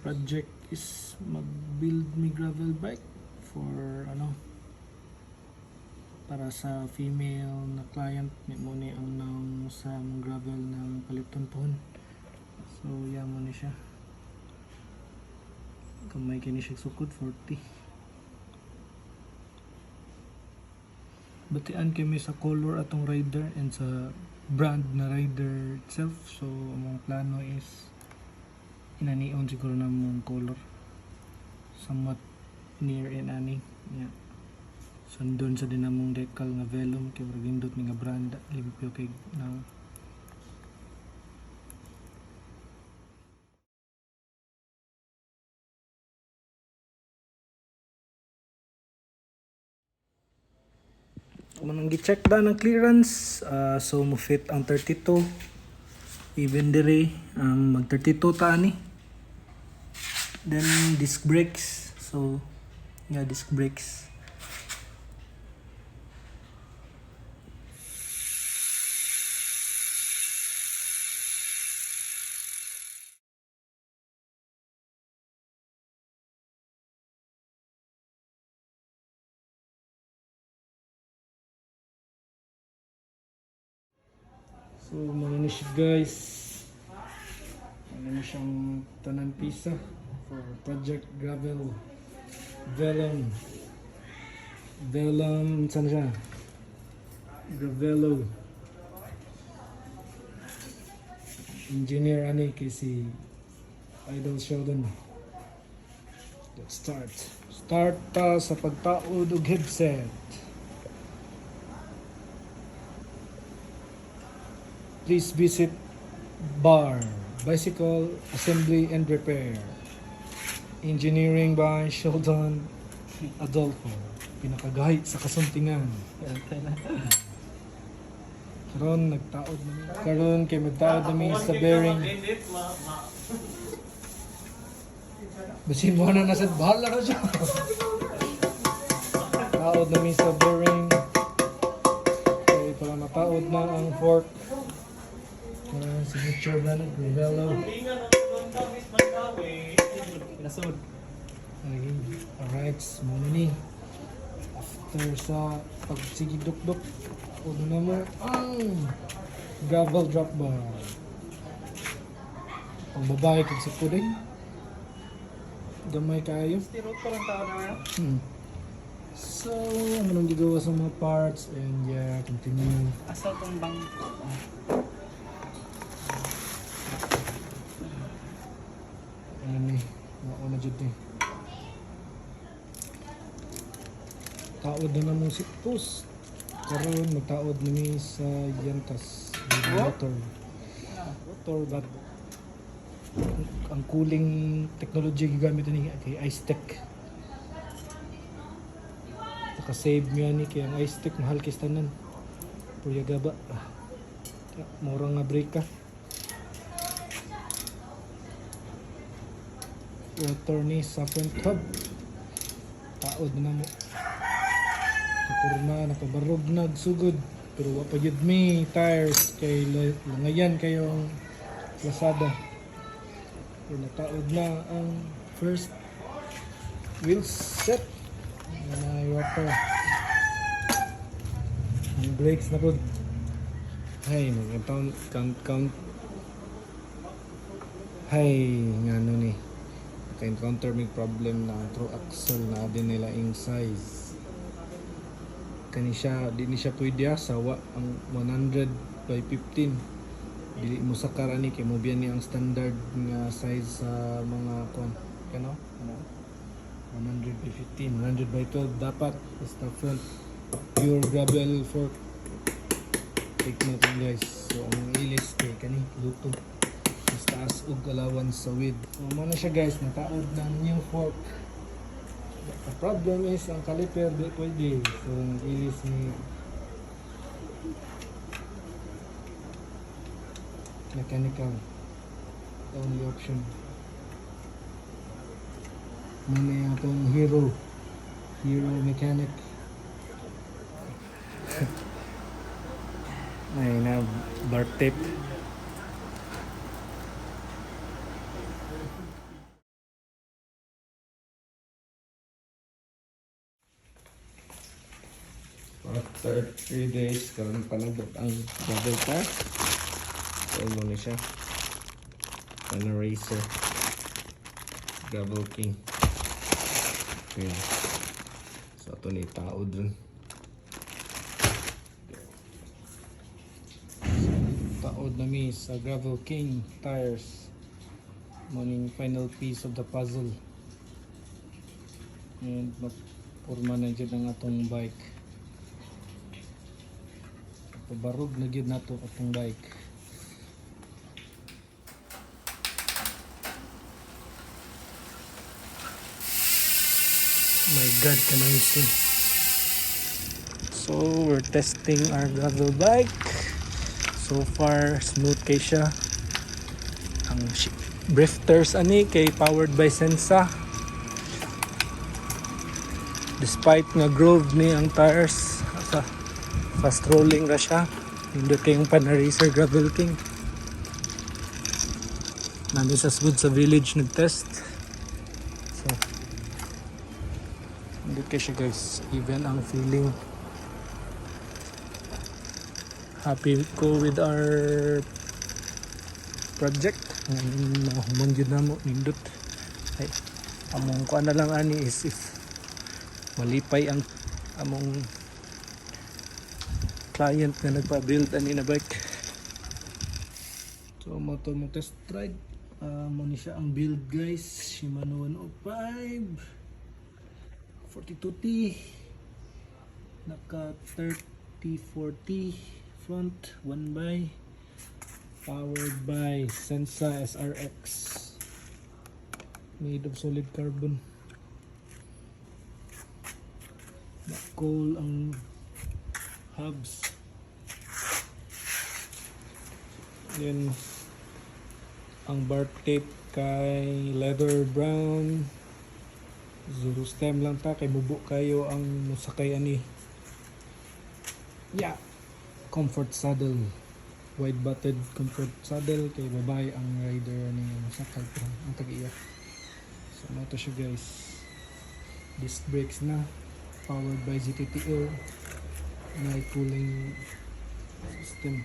project is mag-build mi gravel bike for para sa female na client ni mo ni ang nang sa gravel ng Kalipton pohon. So yan mo ni siya. Kamay kini siya sukod 40. Batian kami sa color atong rider and sa brand na rider itself. So among plano is inanion siguro na mong color somewhat near and ani. Yeah. Sundon sa dinamong decal nga Vellum kay gindot mi nga brand limpyo kay na manang gi-check ba ng clearance. So mo fit ang 32 even dire mag 32 ta ani. Then disc brakes, so yeah, disc brakes. So mga siya guys, ano siyang tanan pisa for project gravel Vellum saan siya? Gravelo engineer ani kay si Idol Sheldon. Let's start sa pagtaod og headset. Please visit bar bicycle assembly and repair, engineering by Sheldon Adolfo, pinakagahit sa kasuntingan. Karon kay magtaod nami sa bearing. Basin mo na nasa bahala na siya. Taod nami sa bearing. Okay, para mataod na ang fork. Signature brand Vellum. Alright, muna ni. After sa pagsigidok-dok, uno na mo ang gravel drop bar. Ang babae kag sa puding. Gamay kayo. Stirot pa lang tao na. So, ano nang gigawa sa mga parts and yeah, continue. Asa tong bang ano ni, mauna dyan eh. Taod na namang sitpos. Karoon, magtaod nami sa yantas. Motor, but ang cooling technology gigamit ni kay ice tech. Naka-save niya ni kay ang ice tech mahal kay tanan. Puya gaba. Mura nga brake ka. Water ni sa front hub. Taod na mo. Nakurma, nakabarog nagsugod. Pero wapa yun mi tires kay langayan kayong Lazada. Kaya nataod na ang first wheel set. May water. Ang brakes na po. Ay, count. Hay, nga ano ni. Encounter may problem na through axle na din nila in size. Di ni siya pwede sawa ang 100 by 15. Dili mo sakar ani kay mo biyan ni ang standard nga size sa mga ano 100 by 15, 100 by 12 dapat basta front pure gravel fork. Take note guys. So ang ilis kay kani luto. Mas taas og allowance sa width. So muna siya guys, nataod ng new fork. The problem is ang caliper di pwede. So ilis ni mechanical, the only option. Muna yung itong hero mechanic. Ay na bar tape. after 3 days karon panabot ang gravel car. So mo ni siya. Ano racer. Gravel King. Okay. So ito ni tao dun. Taod na mi sa Gravel King tires. Morning final piece of the puzzle. And mapurma na dyan ang atong bike. Pabarog na dyan nato atong bike. My God, can I see? So we're testing our gravel bike. So far smooth kay siya. Ang drifters ani kay powered by Sensa. Despite nga groove ni ang tires, fast rolling ra siya. Hindi kayong pana-racer Gravel King. Nami sa sa village nag-test. So hindi kay siya guys. Even ang feeling. Happy ko with our project. Humon yun na mo nindot. Ay, among ko na lang ani is if malipay ang among client na nagpa-build ani na bike. So mo test ride. Mo ni siya ang build guys. Shimano 105 42T naka 3040 front 1x powered by Sensa SRX made of solid carbon. Coal ang hubs. Then ang bar tape kay leather brown. Zero stem lang ta kay bubo kayo ang musakay ani. Yeah. Comfort saddle. Wide butted comfort saddle kay babae ang rider ni musakay pa ang tag-iya. So mo to siya guys. Disc brakes na. Powered by ZTTO. May cooling system.